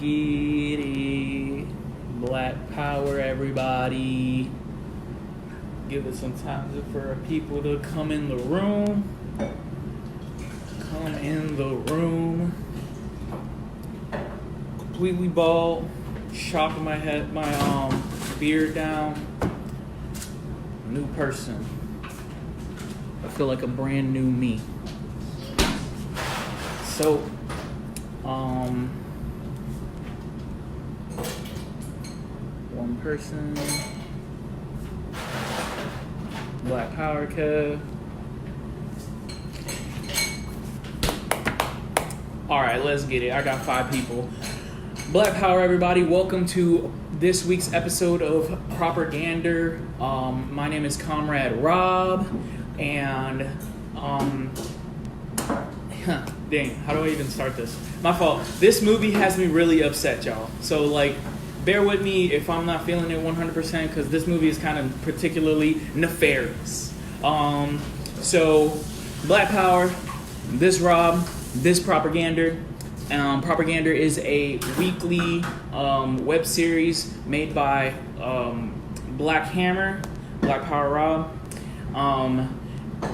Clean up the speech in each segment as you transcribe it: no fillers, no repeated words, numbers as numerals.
Get it. Black power, everybody. Give it some time for people to come in the room. Come in the room. Completely bald. Chopping my head, my beard down. New person. I feel like a brand new me. So, one person. Black Power Kev. Alright, let's get it. I got 5 people. Black Power, everybody. Welcome to this week's episode of Proper-Gander. My name is Comrade Rob, and dang, how do I even start this? My fault. This movie has me really upset, y'all. So, like, bear with me if I'm not feeling it 100%, because this movie is kind of particularly nefarious. So, Black Power, this Rob, this Proper-Gander. Proper-Gander is a weekly web series made by Black Hammer, Black Power Rob.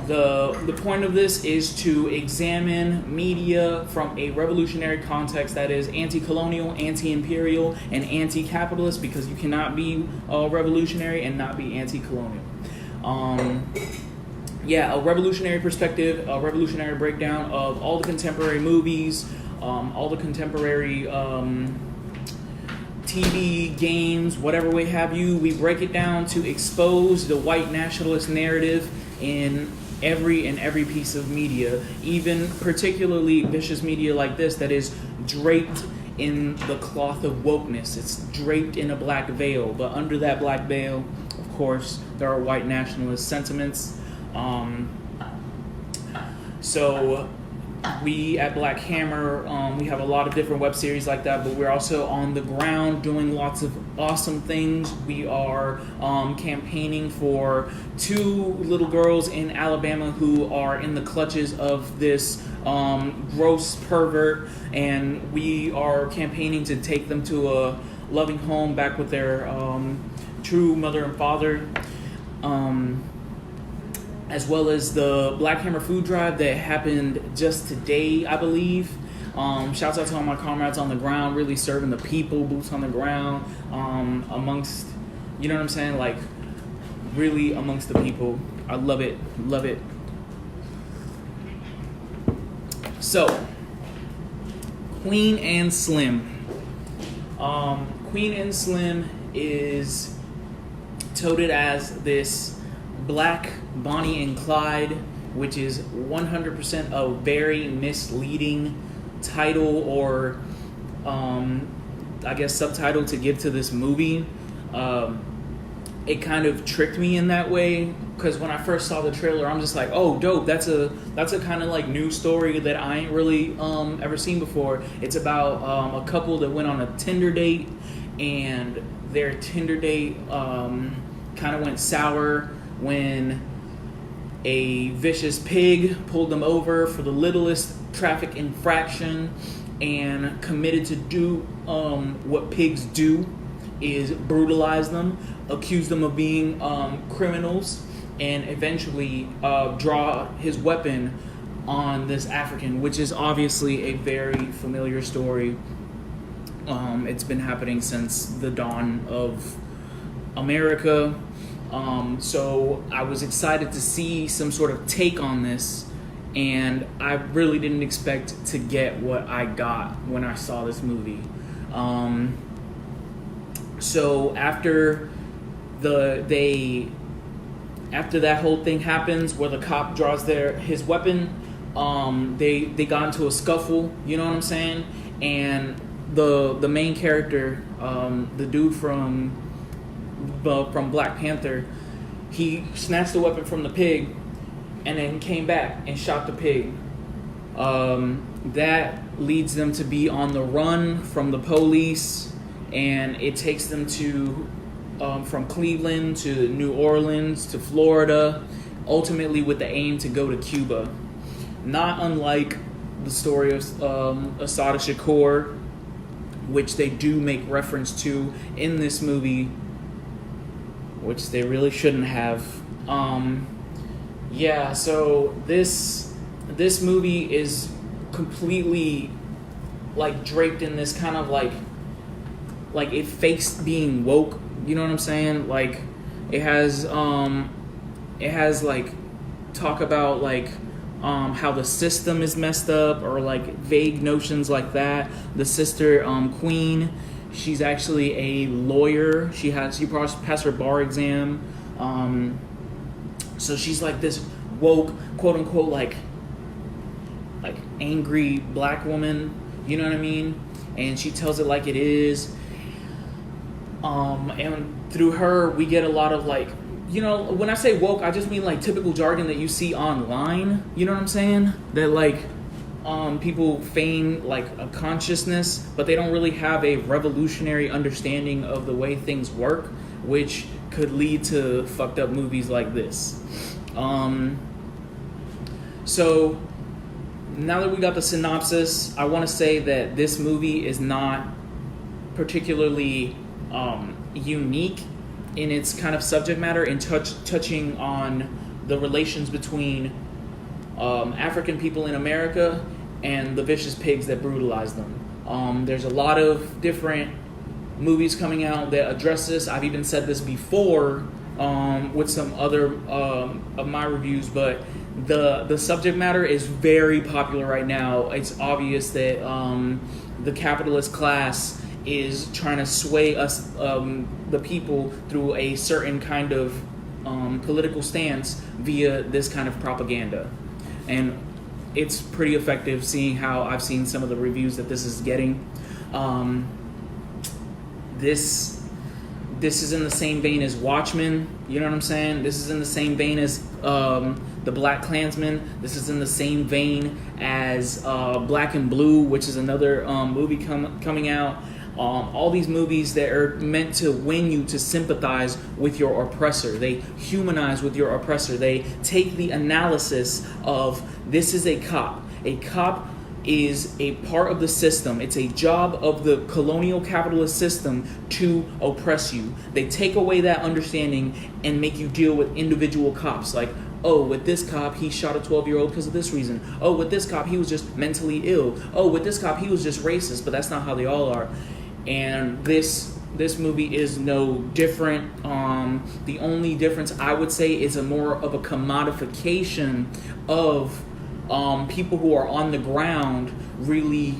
The point of this is to examine media from a revolutionary context that is anti-colonial, anti-imperial, and anti-capitalist, because you cannot be revolutionary and not be anti-colonial. A revolutionary perspective, a revolutionary breakdown of all the contemporary movies, all the contemporary TV, games, whatever way have you. We break it down to expose the white nationalist narrative in every piece of media, even particularly vicious media like this that is draped in the cloth of wokeness. It's draped in a black veil, but under that black veil, of course, there are white nationalist sentiments. So we at Black Hammer, we have a lot of different web series like that, but we're also on the ground doing lots of awesome things. We are campaigning for 2 little girls in Alabama who are in the clutches of this gross pervert, and we are campaigning to take them to a loving home back with their true mother and father. As well as the Black Hammer food drive that happened just today, I believe. Shouts out to all my comrades on the ground, really serving the people, boots on the ground, amongst, you know what I'm saying? Like, really amongst the people. I love it, love it. So, Queen&Slim. Queen&Slim is touted as this Black Bonnie and Clyde, which is 100% a very misleading title or I guess subtitle to give to this movie. It kind of tricked me in that way, because when I first saw the trailer, I'm just like, oh, dope, that's a kind of like new story that I ain't really ever seen before. It's about a couple that went on a Tinder date, and their Tinder date kind of went sour when a vicious pig pulled them over for the littlest traffic infraction and committed to do what pigs do, is brutalize them, accuse them of being criminals, and eventually draw his weapon on this African, which is obviously a very familiar story. It's been happening since the dawn of America. So I was excited to see some sort of take on this, and I really didn't expect to get what I got when I saw this movie. So after that whole thing happens where the cop draws his weapon, they got into a scuffle, you know what I'm saying? And the main character, the dude from Black Panther, he snatched the weapon from the pig and then came back and shot the pig. That leads them to be on the run from the police, and it takes them to from Cleveland to New Orleans to Florida, ultimately with the aim to go to Cuba. Not unlike the story of Assata Shakur, which they do make reference to in this movie, which they really shouldn't have. Yeah, so this movie is completely like draped in this kind of like it fakes being woke. You know what I'm saying? Like it has like talk about like how the system is messed up, or like vague notions like that. The sister, Queen, she's actually a lawyer. She passed her bar exam. So she's like this woke, quote unquote, like angry black woman. You know what I mean? And she tells it like it is. And through her, we get a lot of like, you know, when I say woke, I just mean like typical jargon that you see online. You know what I'm saying? That like people feign like a consciousness, but they don't really have a revolutionary understanding of the way things work, which could lead to fucked up movies like this. So now that we got the synopsis, I want to say that this movie is not particularly unique in its kind of subject matter, in touching on the relations between African people in America and the vicious pigs that brutalize them. There's a lot of different movies coming out that address this. I've even said this before with some other of my reviews, but the subject matter is very popular right now. It's obvious that the capitalist class is trying to sway us, the people, through a certain kind of political stance via this kind of propaganda. And it's pretty effective, seeing how I've seen some of the reviews that this is getting. This is in the same vein as Watchmen, you know what I'm saying? This is in the same vein as the Black Klansman. This is in the same vein as Black and Blue, which is another movie coming out. All these movies that are meant to win you to sympathize with your oppressor. They humanize with your oppressor. They take the analysis of, this is a cop. A cop is a part of the system. It's a job of the colonial capitalist system to oppress you. They take away that understanding and make you deal with individual cops. Like, oh, with this cop, he shot a 12-year-old because of this reason. Oh, with this cop, he was just mentally ill. Oh, with this cop, he was just racist. But that's not how they all are. And this movie is no different. The only difference, I would say, is a more of a commodification of people who are on the ground really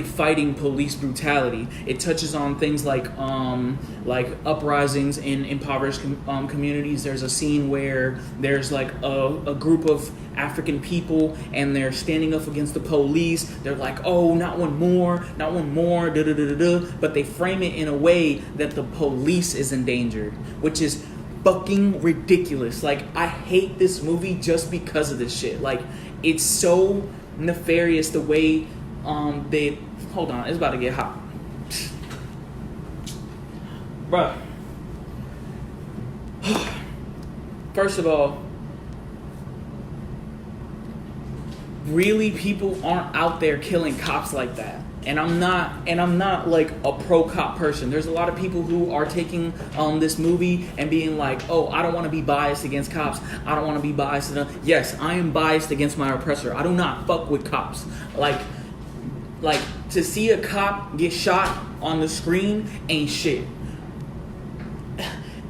fighting police brutality. It touches on things like uprisings in impoverished communities. There's a scene where there's like a group of African people, and they're standing up against the police. They're like, oh, not one more, da da da da. But they frame it in a way that the police is endangered, which is fucking ridiculous. Like, I hate this movie just because of this shit. Like, it's so nefarious the way they... Hold on, it's about to get hot. Bruh. First of all, really, people aren't out there killing cops like that. And I'm not like a pro-cop person. There's a lot of people who are taking this movie and being like, oh, I don't want to be biased against cops. I don't want to be biased enough. Yes, I am biased against my oppressor. I do not fuck with cops. Like to see a cop get shot on the screen ain't shit.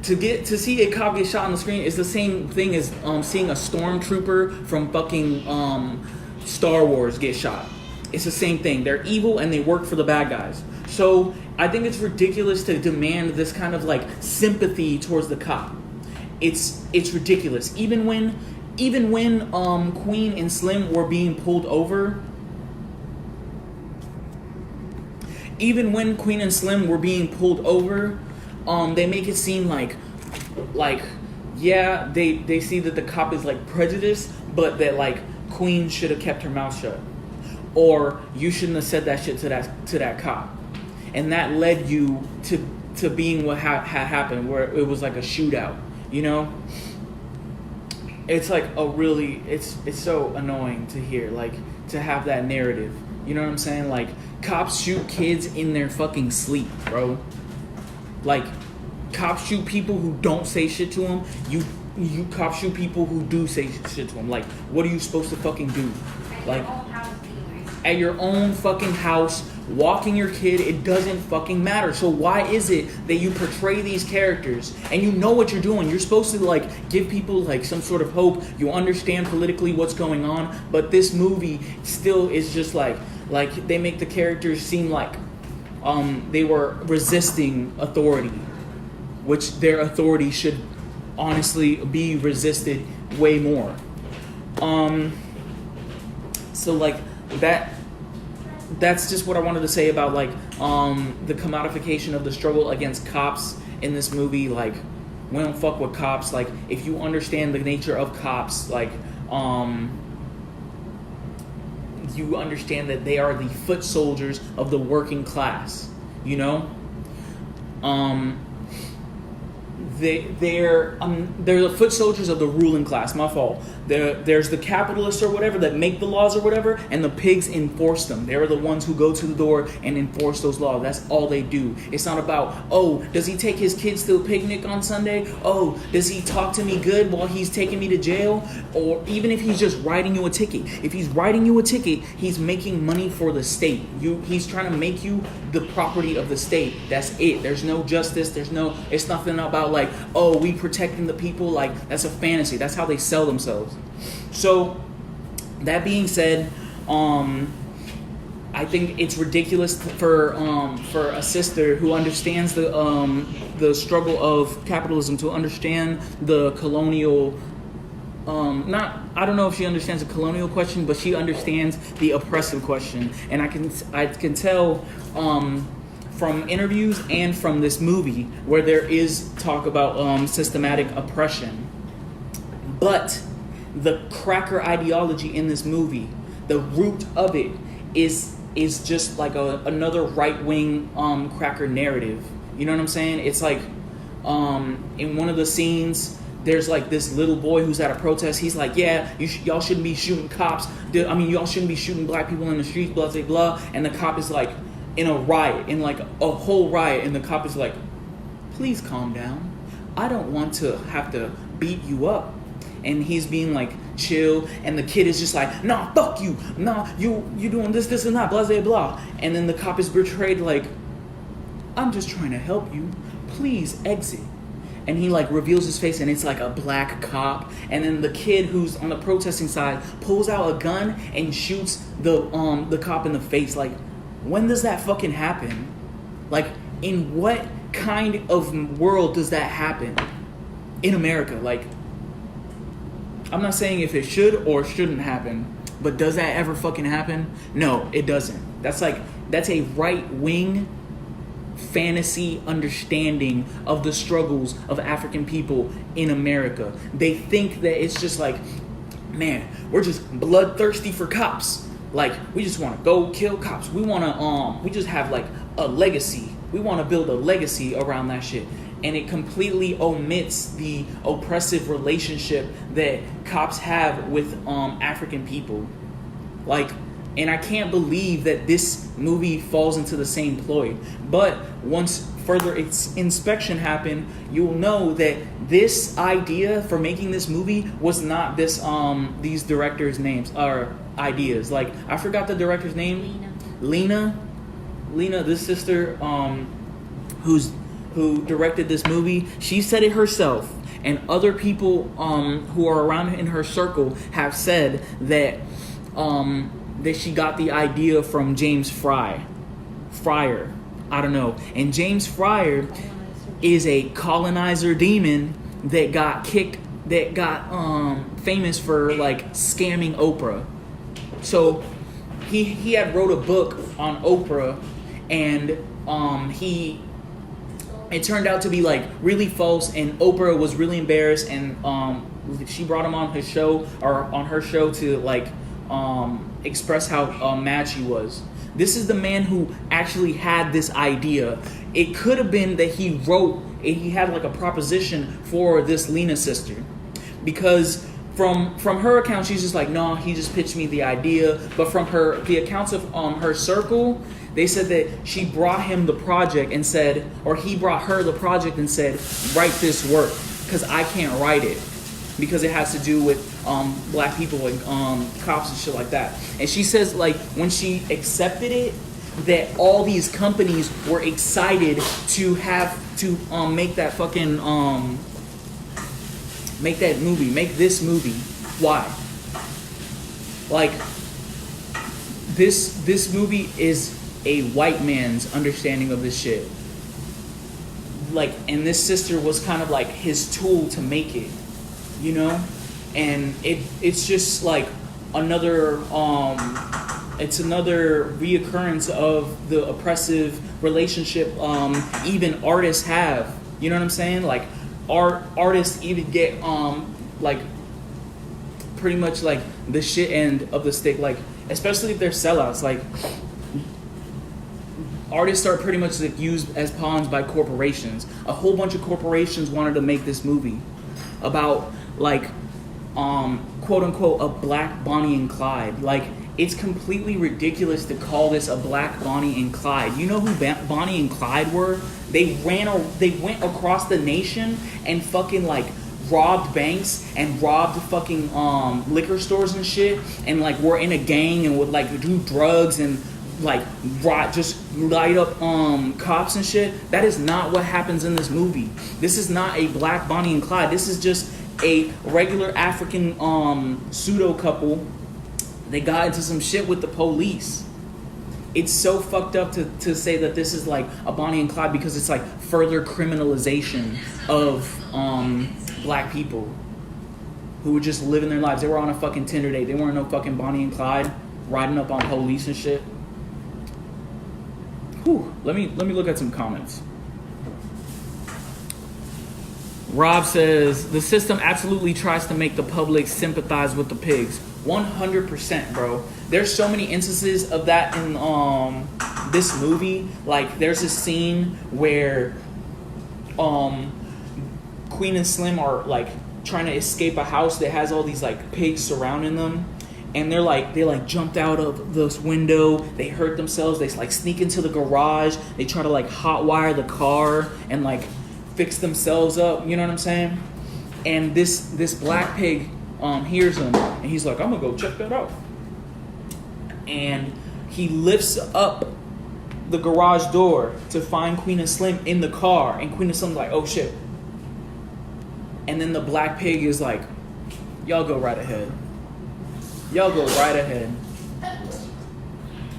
To see a cop get shot on the screen is the same thing as seeing a stormtrooper from fucking Star Wars get shot. It's the same thing. They're evil and they work for the bad guys. So I think it's ridiculous to demand this kind of like sympathy towards the cop. It's ridiculous. Even when Queen and Slim were being pulled over, they make it seem like yeah, they see that the cop is like prejudiced, but that like Queen should have kept her mouth shut. Or you shouldn't have said that shit to that cop. And that led you to being what had happened, where it was like a shootout, you know? It's like it's so annoying to hear, like, to have that narrative. You know what I'm saying? Like, cops shoot kids in their fucking sleep, bro. Like, cops shoot people who don't say shit to them. You cops shoot people who do say shit to them. Like, what are you supposed to fucking do? Like, at your own fucking house, walking your kid, it doesn't fucking matter. So why is it that you portray these characters and you know what you're doing? You're supposed to, like, give people, like, some sort of hope. You understand politically what's going on, but this movie still is just like they make the characters seem like they were resisting authority, which their authority should honestly be resisted way more. So, like, that's just what I wanted to say about, like, the commodification of the struggle against cops in this movie. Like, we don't fuck with cops. Like, if you understand the nature of cops, like, you understand that they are the foot soldiers of the working class, you know? They're the foot soldiers of the ruling class. My fault. There's the capitalists or whatever that make the laws or whatever, and the pigs enforce them. They're the ones who go to the door and enforce those laws. That's all they do. It's not about, oh, does he take his kids to a picnic on Sunday? Oh, does he talk to me good while he's taking me to jail? Or even if he's just writing you a ticket. If he's writing you a ticket, he's making money for the state. He's trying to make you the property of the state. That's it. There's no justice. It's nothing about, like, oh, we protecting the people. Like, that's a fantasy. That's how they sell themselves. So, that being said, I think it's ridiculous for a sister who understands the struggle of capitalism to understand the colonial. I don't know if she understands the colonial question, but she understands the oppressive question, and I can tell from interviews and from this movie where there is talk about systematic oppression. But the cracker ideology in this movie, the root of it is just like another right-wing cracker narrative. You know what I'm saying? It's like in one of the scenes, there's like this little boy who's at a protest. He's like, yeah, y'all shouldn't be shooting cops. Y'all shouldn't be shooting black people in the streets, blah, blah, blah. And the cop is like, in a riot, in like a whole riot, and the cop is like, please calm down. I don't want to have to beat you up. And he's being like chill, and the kid is just like, nah, fuck you. Nah, you doing this and that, blah, blah, blah. And then the cop is betrayed like, I'm just trying to help you. Please exit. And he like reveals his face, and it's like a black cop. And then the kid who's on the protesting side pulls out a gun and shoots the cop in the face. Like, when does that fucking happen? Like, in what kind of world does that happen in America? Like, I'm not saying if it should or shouldn't happen, but does that ever fucking happen? No, it doesn't. That's a right-wing fantasy understanding of the struggles of African people in America. They think that it's just like, man, we're just bloodthirsty for cops. Like, we just want to go kill cops. We want to, we just have like a legacy. We want to build a legacy around that shit. And it completely omits the oppressive relationship that cops have with African people. Like, and I can't believe that this movie falls into the same ploy. But once further inspection happened, you'll know that this idea for making this movie was not these directors' names or ideas. Like, I forgot the director's name. Lena, this sister who directed this movie, she said it herself, and other people who are around in her circle have said that that she got the idea from James Fryer. I don't know. And James Fryer is a colonizer demon that got famous for like scamming Oprah. So he had wrote a book on Oprah, and it turned out to be like really false, and Oprah was really embarrassed, and she brought him on her show to like express how mad she was. This is the man who actually had this idea. It could have been that he had like a proposition for this Lena sister, because from her account, she's just like, no, he just pitched me the idea. But from the accounts of her circle, they said that she brought him the project and said, or he brought her the project and said, write this work, because I can't write it, because it has to do with black people and cops and shit like that. And she says, like, when she accepted it, that all these companies were excited to have to make that fucking make that movie, make this movie. Why? Like, this movie is a white man's understanding of this shit. Like, and this sister was kind of like his tool to make it, you know? And it's just like another it's another reoccurrence of the oppressive relationship even artists have. You know what I'm saying? Like, artists even get like pretty much like the shit end of the stick, like especially if they're sellouts. Like, artists are pretty much like used as pawns by corporations. A whole bunch of corporations wanted to make this movie about like quote unquote a black Bonnie and Clyde. Like, it's completely ridiculous to call this a black Bonnie and Clyde. You know who Bonnie and Clyde were? They went across the nation and fucking like robbed banks and robbed fucking liquor stores and shit, and like were in a gang and would like do drugs and like just light up cops and shit. That is not what happens in this movie. This is not a black Bonnie and Clyde. This is just a regular African pseudo couple. They got into some shit with the police. It's so fucked up to say that this is like a Bonnie and Clyde, because it's like further criminalization of black people who were just living their lives. They were on a fucking Tinder date. They weren't no fucking Bonnie and Clyde riding up on police and shit. Whew. Let me look at some comments. Rob says, the system absolutely tries to make the public sympathize with the pigs. 100%, bro. There's so many instances of that in this movie. Like, there's a scene where Queen and Slim are like trying to escape a house that has all these like pigs surrounding them, and they jumped out of this window. They hurt themselves. They like sneak into the garage. They try to like hotwire the car and like fix themselves up. You know what I'm saying? And this black pig hears them, and he's like, I'm gonna go check that out. And he lifts up the garage door to find Queen and Slim in the car, and Queen and Slim's like, oh shit. And then the black pig is like, y'all go right ahead. Y'all go right ahead.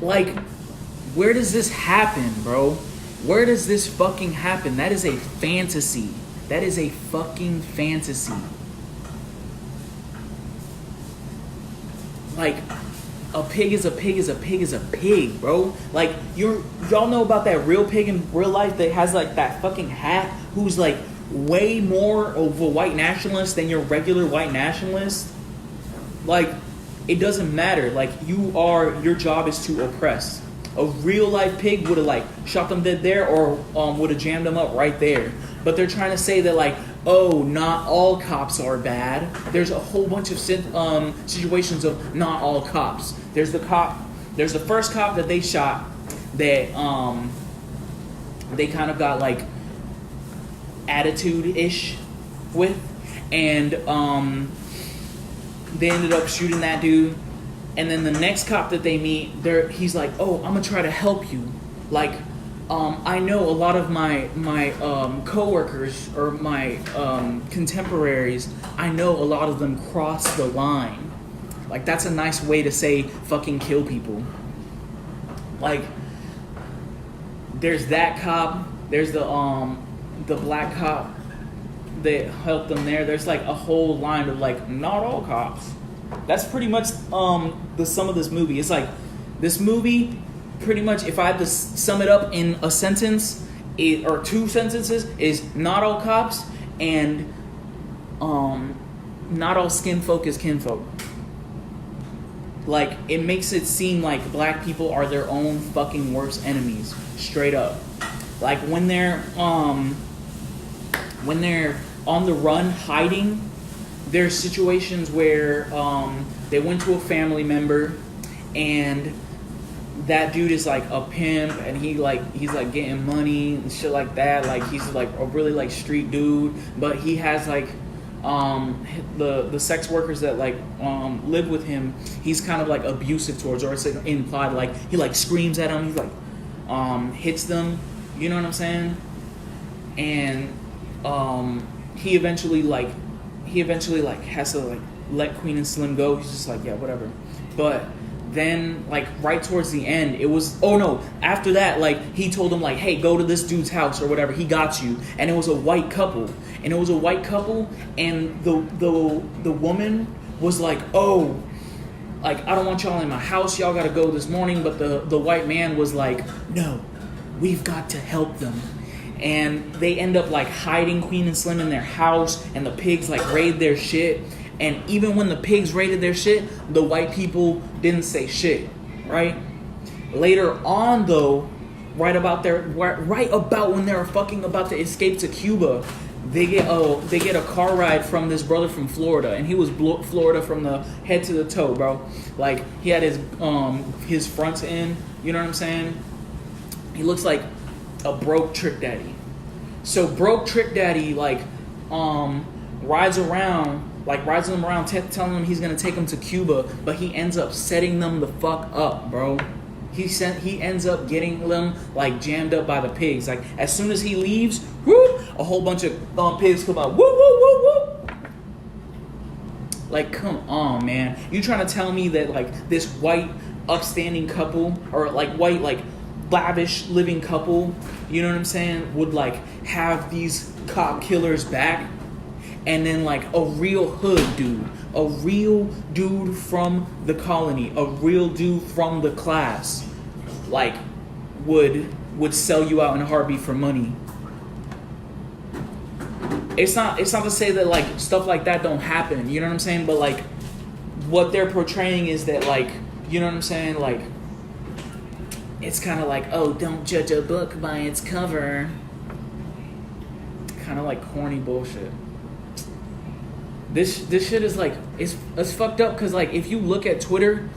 Like, where does this happen, bro? Where does this fucking happen? That is a fantasy. That is a fucking fantasy. Like, a pig is a pig is a pig is a pig, bro. Like, y'all know about that real pig in real life that has like that fucking hat, who's like way more of a white nationalist than your regular white nationalist? Like, it doesn't matter. Like, your job is to oppress. A real life pig would have like shot them dead there, or would have jammed them up right there. But they're trying to say that like, oh, not all cops are bad. There's a whole bunch of situations of not all cops. There's the first cop that they shot that they kind of got like attitude-ish with, and they ended up shooting that dude. And then the next cop that they meet, he's like, oh, I'm gonna try to help you. Like, I know a lot of my coworkers or my contemporaries, I know a lot of them cross the line. Like, that's a nice way to say fucking kill people. Like, there's that cop, there's the black cop that helped them there. There's like a whole line of like, not all cops. That's pretty much the sum of this movie. It's like, this movie, pretty much, if I had to sum it up in a sentence, or two sentences, is not all cops and not all skin folk is kinfolk. Like, it makes it seem like black people are their own fucking worst enemies, straight up. Like, when they're on the run hiding, there's situations where they went to a family member, and that dude is like a pimp, and he's like getting money and shit like that. Like he's like a really like street dude, but he has like the sex workers that like live with him. He's kind of like abusive towards, or it's like implied, like he like screams at them. He's like hits them. You know what I'm saying? And he eventually has to like let Queen and Slim go. He's just like, yeah, whatever. But then like right towards the end, it was, oh no, after that, like he told him like, hey, go to this dude's house or whatever, he got you. And it was a white couple, and the woman was like, oh, like I don't want y'all in my house, y'all gotta go this morning. But the white man was like, no, we've got to help them. And they end up like hiding Queen and Slim in their house, and the pigs like raid their shit. And even when the pigs raided their shit, the white people didn't say shit, right? Later on, though, right about when they're fucking about to escape to Cuba, they get a car ride from this brother from Florida, and he was Florida from the head to the toe, bro. Like he had his fronts in, you know what I'm saying? He looks like a broke trick daddy. So broke trick daddy like rides them around, telling them he's gonna take them to Cuba, but he ends up setting them the fuck up, bro. He ends up getting them like jammed up by the pigs. Like as soon as he leaves, whoop, a whole bunch of pigs come out, whoop whoop whoop whoop. Like come on, man, you trying to tell me that like this white upstanding couple, or like white like lavish living couple, you know what I'm saying, would like have these cop killers back? And then like a real hood dude, a real dude from the colony, a real dude from the class, like would sell you out in a heartbeat for money. It's not to say that like stuff like that don't happen, you know what I'm saying? But like what they're portraying is that like, you know what I'm saying, like it's kind of like, oh, don't judge a book by its cover. Kind of like corny bullshit. This shit is like, it's fucked up, because like if you look at Twitter,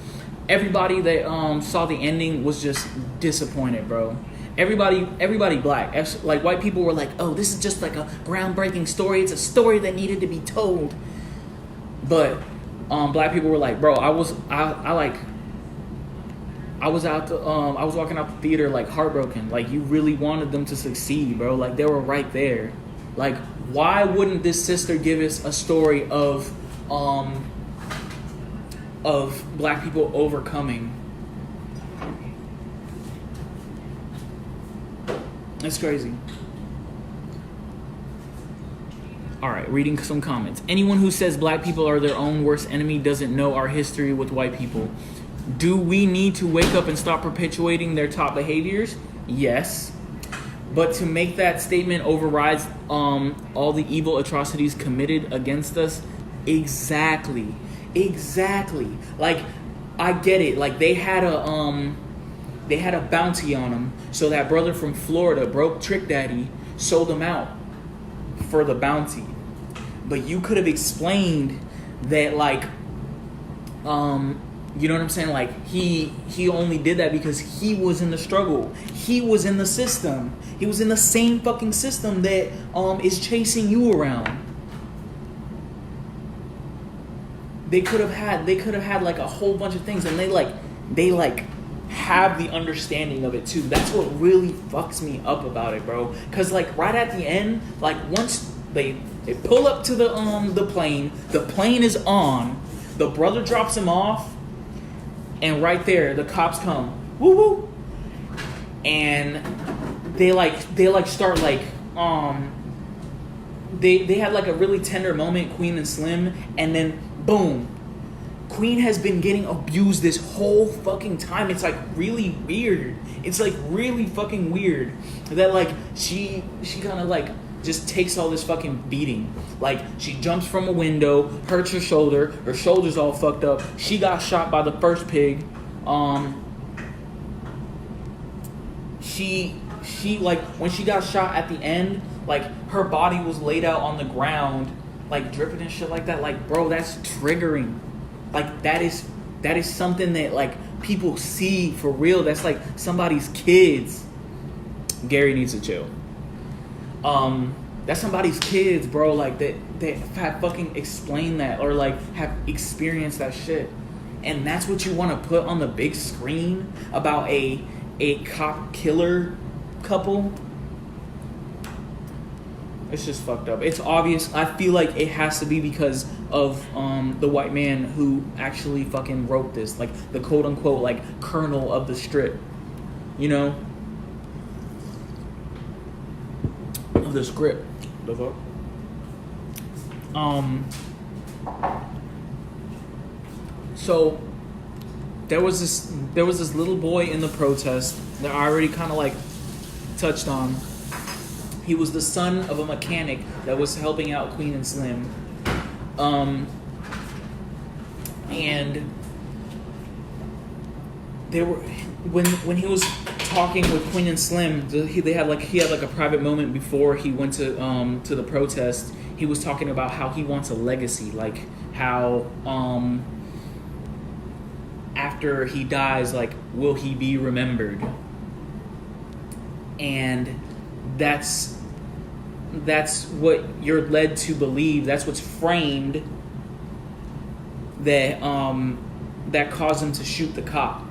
everybody that saw the ending was just disappointed, bro. Everybody black, like white people were like, oh, this is just like a groundbreaking story. It's a story that needed to be told. But black people were like, bro, I was walking out the theater like heartbroken. Like you really wanted them to succeed, bro. Like they were right there. Like why wouldn't this sister give us a story of black people overcoming? It's crazy. Alright, reading some comments. Anyone who says black people are their own worst enemy doesn't know our history with white people. Do we need to wake up and stop perpetuating their top behaviors? Yes. But to make that statement overrides all the evil atrocities committed against us? Exactly. Like, I get it. Like, they had a bounty on them. So that brother from Florida, broke Trick Daddy, sold them out for the bounty. But you could have explained that, like, you know what I'm saying? Like, he only did that because he was in the struggle. He was in the system. He was in the same fucking system that is chasing you around. They could have had like a whole bunch of things, and they have the understanding of it too. That's what really fucks me up about it, bro. Cause like right at the end, like once they pull up to the plane is on, the brother drops him off, and right there the cops come, woo woo, and they start like they had like a really tender moment, Queen and Slim, and then boom, Queen has been getting abused this whole fucking time. It's like really weird. It's like really fucking weird that like she kind of like just takes all this fucking beating. Like she jumps from a window, hurts her shoulder's all fucked up. She got shot by the first pig. She like when she got shot at the end, like her body was laid out on the ground, like dripping and shit like that. Like, bro, that's triggering. Like, that is something that like people see for real. That's like somebody's kids. Gary needs to chill. That's somebody's kids, bro. Like that have fucking explained that or like have experienced that shit. And that's what you want to put on the big screen about a cop killer couple. It's just fucked up. It's obvious. I feel like it has to be because of the white man who actually fucking wrote this, like the quote unquote like colonel of the strip, you know, of the script. The fuck. So there was this little boy in the protest that I already kind of like touched on. He was the son of a mechanic that was helping out Queen&Slim. And they were when he was talking with Queen&Slim, he had like a private moment before he went to the protest. He was talking about how he wants a legacy, like how after he dies, like, will he be remembered? And that's what you're led to believe. That's what's framed that caused him to shoot the cop.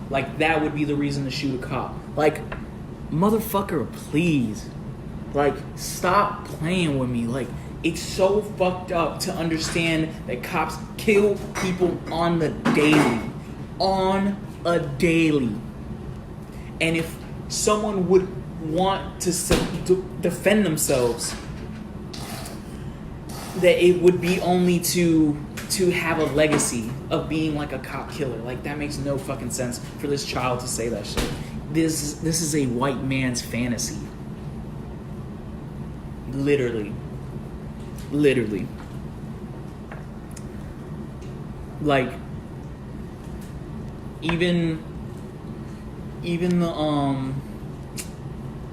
Like, that would be the reason to shoot a cop. Like, motherfucker, please. Like, stop playing with me. Like, it's so fucked up to understand that cops kill people on the daily. On a daily. And if someone would want to defend themselves, that it would be only to have a legacy of being like a cop killer. Like, that makes no fucking sense for this child to say that shit. This is a white man's fantasy. Literally. Like, even the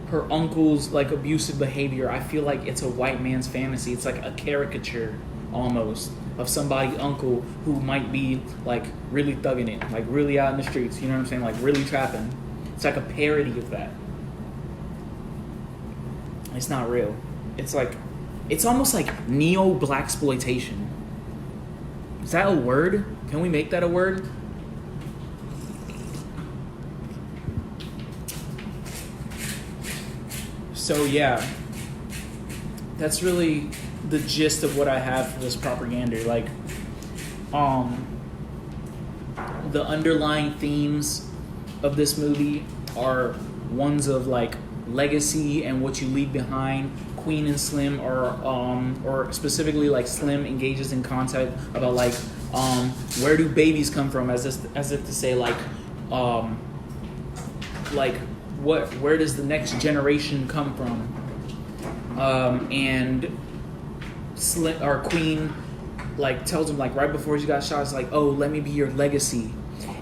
her uncle's like abusive behavior, I feel like it's a white man's fantasy. It's like a caricature almost of somebody's uncle who might be like really thugging it, like really out in the streets, you know what I'm saying, like really trapping. It's like a parody of that. It's not real. It's like, it's almost like neo-blaxploitation. Is that a word? Can we make that a word? So yeah, that's really the gist of what I have for this Proper-Gander. Like, the underlying themes of this movie are ones of like legacy and what you leave behind. Queen&Slim, or specifically like Slim, engages in concept about like where do babies come from, as if to say like where does the next generation come from? And Slim or Queen like tells him like right before he got shot, it's like, oh, let me be your legacy.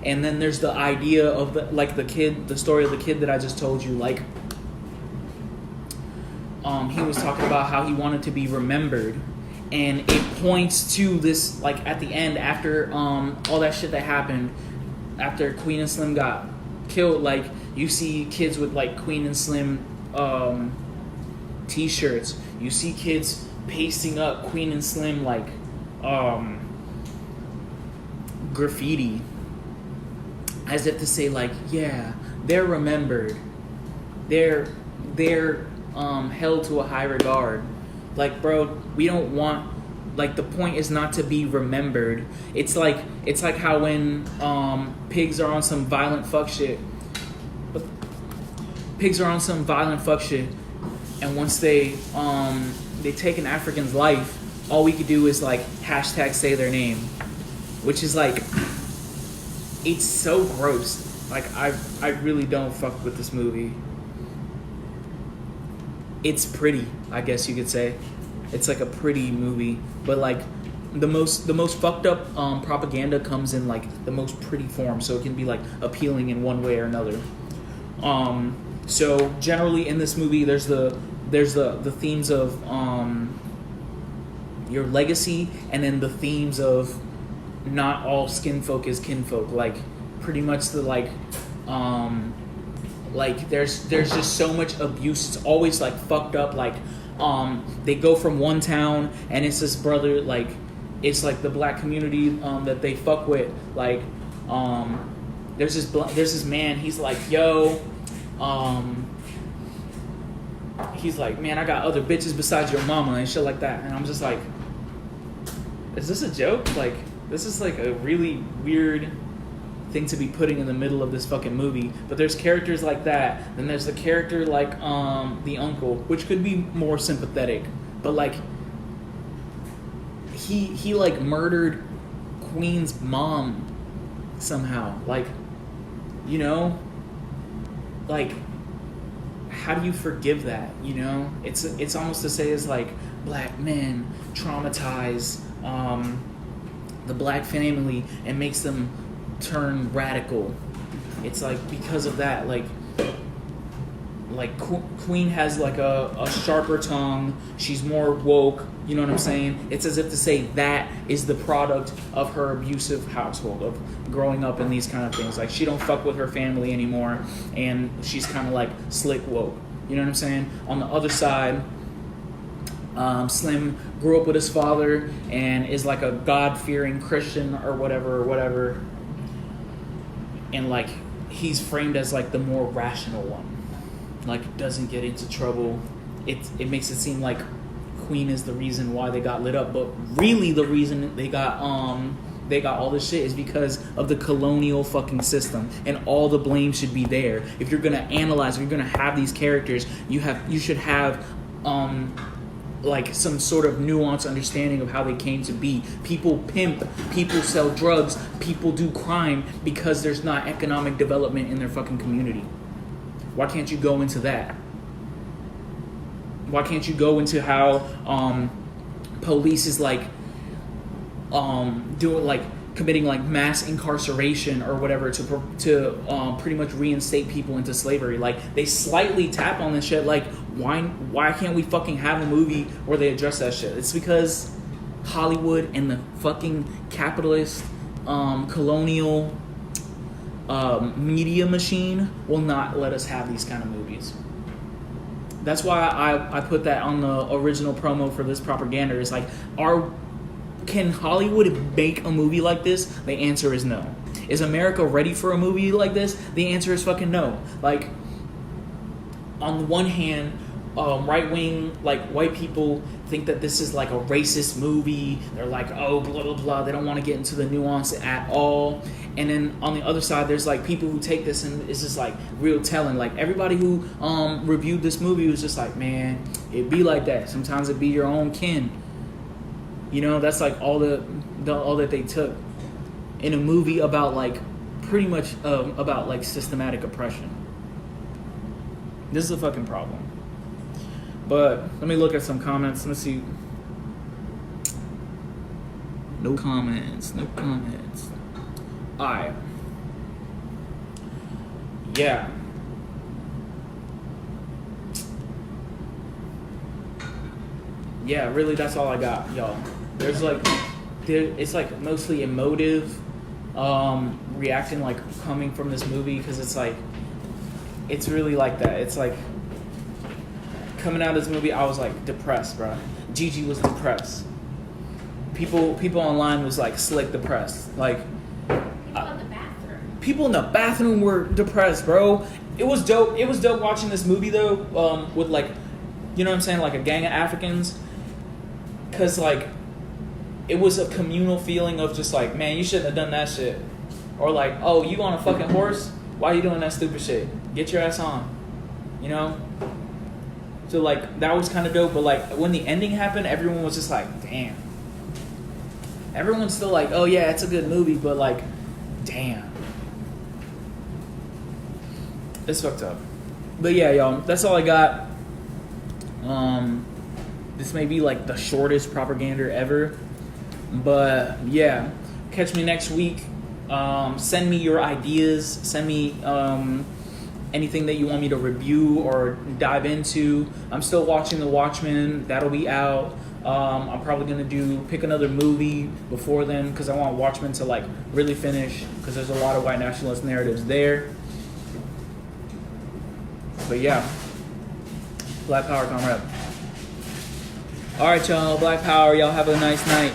And then there's the idea of the story of the kid that I just told you. Like, he was talking about how he wanted to be remembered, and it points to this, like, at the end, after all that shit that happened, after Queen&Slim got killed, like, you see kids with like Queen&Slim t-shirts. You see kids pasting up Queen&Slim like graffiti, as if to say like, yeah, they're remembered, they're held to a high regard. Like, bro, we don't want, like, the point is not to be remembered. It's like how when pigs are on some violent fuck shit, and once they take an African's life, all we could do is like hashtag say their name, which is like, it's so gross. Like, I really don't fuck with this movie. It's pretty, I guess you could say. It's like a pretty movie, but like the most fucked up propaganda comes in like the most pretty form, so it can be like appealing in one way or another. So generally in this movie, there's the themes of your legacy, and then the themes of not all skin folk is kinfolk. Like pretty much the like there's just so much abuse. It's always like fucked up. Like they go from one town and it's this brother, like it's like the black community that they fuck with. Like there's this man. He's like, yo, he's like, man, I got other bitches besides your mama and shit like that. And I'm just like, is this a joke? Like, this is like a really weird thing to be putting in the middle of this fucking movie. But there's characters like that. Then there's the character like the uncle, which could be more sympathetic. But like, he like murdered Queen's mom somehow. Like, you know, like, how do you forgive that? You know, it's almost to say it's like black men traumatize the black family and makes them turn radical. It's like because of that, like Queen has like a sharper tongue. She's more woke. You know what I'm saying? It's as if to say that is the product of her abusive household, of growing up in these kind of things. Like she don't fuck with her family anymore, and she's kind of like slick woke. You know what I'm saying? On the other side, Slim grew up with his father and is like a God-fearing Christian or whatever, and like he's framed as like the more rational one. Like doesn't get into trouble. It makes it seem like Queen is the reason why they got lit up, but really the reason they got all this shit is because of the colonial fucking system, and all the blame should be there. If you're gonna analyze, if you're gonna have these characters, you should have like some sort of nuanced understanding of how they came to be. People pimp, people sell drugs, people do crime because there's not economic development in their fucking community. Why can't you go into that? Why can't you go into how police is like doing like committing like mass incarceration or whatever to pretty much reinstate people into slavery? Like they slightly tap on this shit. Like why can't we fucking have a movie where they address that shit? It's because Hollywood and the fucking capitalist colonial media machine will not let us have these kind of movies. That's why I put that on the original promo for this Proper-Gander. It's like, can Hollywood make a movie like this? The answer is no. Is America ready for a movie like this? The answer is fucking no. Like, on the one hand, right-wing, like, white people think that this is like a racist movie. They're like, oh, blah, blah, blah. They don't want to get into the nuance at all. And then on the other side, there's like people who take this and it's just like real telling. Like everybody who reviewed this movie was just like, man, it be like that. Sometimes it be your own kin. You know, that's like all that they took in a movie about like pretty much about like systematic oppression. This is a fucking problem. But let me look at some comments. Let me see. No comments. Alright. Yeah. Yeah, really, that's all I got, y'all. It's like mostly emotive, reacting like coming from this movie, because it's like, it's really like that. It's like, coming out of this movie, I was like depressed, bro. Gigi was depressed. People online was like slick depressed. Like, people in the bathroom were depressed, bro. It was dope. It was dope watching this movie though, with like, you know what I'm saying, like a gang of Africans, cause like, it was a communal feeling of just like, man, you shouldn't have done that shit, or like, oh, you on a fucking horse? Why are you doing that stupid shit? Get your ass on, you know. So like that was kind of dope, but like when the ending happened, everyone was just like, damn. Everyone's still like, oh yeah, it's a good movie, but like, damn. It's fucked up. But yeah, y'all, that's all I got. This may be like the shortest Proper-Gander ever. But yeah, catch me next week. Send me your ideas. Send me anything that you want me to review or dive into. I'm still watching The Watchmen. That'll be out. I'm probably gonna pick another movie before then because I want Watchmen to like really finish because there's a lot of white nationalist narratives there. But yeah, Black Power, comrade. All right, y'all. Black Power. Y'all have a nice night.